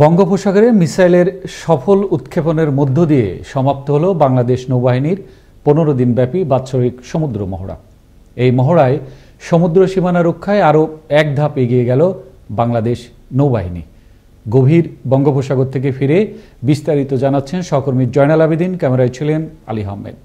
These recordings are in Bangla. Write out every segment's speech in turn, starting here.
বঙ্গোপসাগরে মিসাইলের সফল উৎক্ষেপণের মধ্য দিয়ে সমাপ্ত হলো বাংলাদেশ নৌবাহিনীর ১৫ দিনব্যাপী বাৎসরিক সমুদ্র মহড়া। এই মহড়ায় সমুদ্র সীমানা রক্ষায় আরও এক ধাপ এগিয়ে গেল বাংলাদেশ নৌবাহিনী। গভীর বঙ্গোপসাগর থেকে ফিরে বিস্তারিত জানাচ্ছেন সহকর্মী জয়নাল আবেদিন, ক্যামেরায় ছিলেন আলী আহমেদ।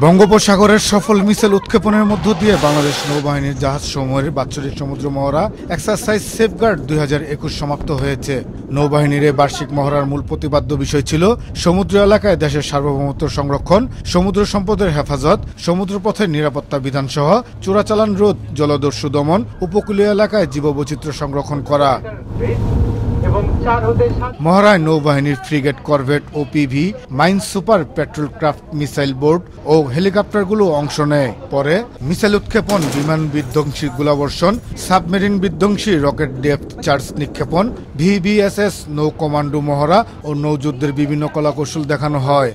বঙ্গোপসাগরের সফল মিসাইল উৎক্ষেপণের মধ্য দিয়ে বাংলাদেশ নৌবাহিনীর জাহাজসমূহের বাৎসরিক সমুদ্র মহড়া এক্সারসাইজ সেফগার্ড ২০২১ সমাপ্ত হয়েছে। নৌবাহিনীর এই বার্ষিক মহড়ার মূল প্রতিপাদ্য বিষয় ছিল সমুদ্র এলাকায় দেশের সার্বভৌমত্ব সংরক্ষণ, সমুদ্র সম্পদের হেফাজত, সমুদ্রপথের নিরাপত্তা বিধান সহ চোরাচালান রোধ, জলদস্যু দমন, উপকূলীয় এলাকায় জীববৈচিত্র্য সংরক্ষণ করা। মহড়ায় নৌবাহিনীর frigate, corvette, OPV, minesweeper patrol craft, missile boat ও হেলিকপ্টারগুলো অংশ নেয়। পরে মিসাইল উৎক্ষেপণ, বিমান বিধ্বংসী গোলাবর্ষণ, সাবমেরিন বিধ্বংসী রকেট ডেপথ চার্জ নিক্ষেপণ, ভিবিএসএস, নৌ কমান্ডো মহড়া ও নৌযুদ্ধের বিভিন্ন কলাকৌশল দেখানো হয়।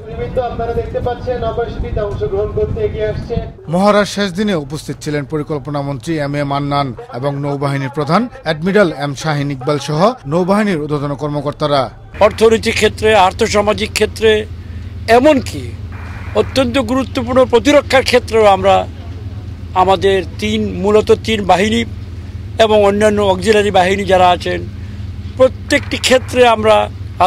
মহড়ার শেষ দিনে উপস্থিত ছিলেন পরিকল্পনা মন্ত্রী এম.এ. মান্নান এবং নৌবাহিনীর প্রধান অ্যাডমিরাল এম শাহিন ইকবাল সহ নৌবাহিনীর ঊর্ধ্বতন কর্মকর্তারা। অর্থনৈতিক ক্ষেত্রে, আর্থসামাজিক ক্ষেত্রে, এমনকি অত্যন্ত গুরুত্বপূর্ণ প্রতিরক্ষার ক্ষেত্রেও আমরা আমাদের মূলত তিন বাহিনী এবং অন্যান্য অক্সিলারি বাহিনী যারা আছেন প্রত্যেকটি ক্ষেত্রে আমরা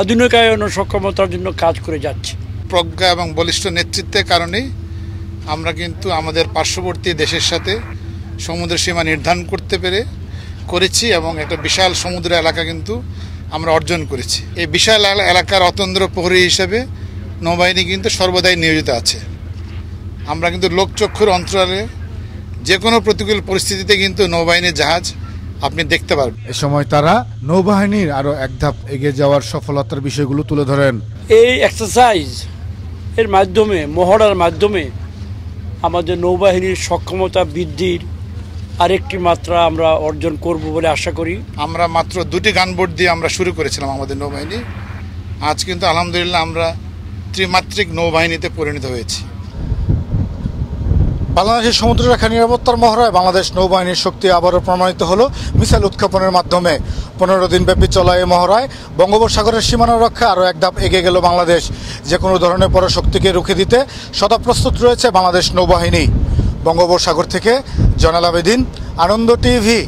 আধুনিকায়ন ও সক্ষমতার জন্য কাজ করে যাচ্ছি। প্রজ্ঞা এবং বলিষ্ঠ নেতৃত্বের কারণেই আমরা কিন্তু আমাদের পার্শ্ববর্তী দেশের সাথে সমুদ্র সীমা নির্ধারণ করেছি এবং একটা বিশাল সমুদ্র এলাকা কিন্তু আমরা অর্জন করেছি। এই বিশাল এলাকার অতন্দ্র প্রহরী হিসেবে নৌবাহিনী কিন্তু সর্বদাই নিয়োজিত আছে। আমরা কিন্তু লোকচক্ষুর অন্তরালে যে কোনো প্রতিকূল পরিস্থিতিতে কিন্তু নৌবাহিনীর জাহাজ আপনি দেখতে পারবেন। এ সময় তারা নৌবাহিনীর আরও এক ধাপ এগিয়ে যাওয়ার সফলতার বিষয়গুলো তুলে ধরেন। এই এক্সারসাইজ এর মাধ্যমে, মহড়ার মাধ্যমে আমাদের নৌবাহিনীর সক্ষমতা বৃদ্ধির আরেকটি মাত্রা আমরা অর্জন করব বলে আশা করি। আমরা মাত্র 2টি গানবোট দিয়ে আমরা শুরু করেছিলাম আমাদের নৌবাহিনী। আজ কিন্তু আলহামদুলিল্লাহ আমরা ত্রিমাত্রিক নৌবাহিনীতে পরিণত হয়েছি। বাংলাদেশের সমুদ্ররেখা নিরাপত্তার মহড়ায় বাংলাদেশ নৌবাহিনীর শক্তি আবারও প্রমাণিত হলো মিসাইল উৎক্ষেপণের মাধ্যমে। 15 দিনব্যাপী চলা এই মহড়ায় বঙ্গোপসাগরের সীমানা রক্ষা আরও এক ধাপ এগিয়ে গেল বাংলাদেশ। যে কোনো ধরনের পরশক্তিকে রুখে দিতে সদা প্রস্তুত রয়েছে বাংলাদেশ নৌবাহিনী। বঙ্গোপসাগর থেকে জয়নাল আবেদিন, আনন্দ টিভি।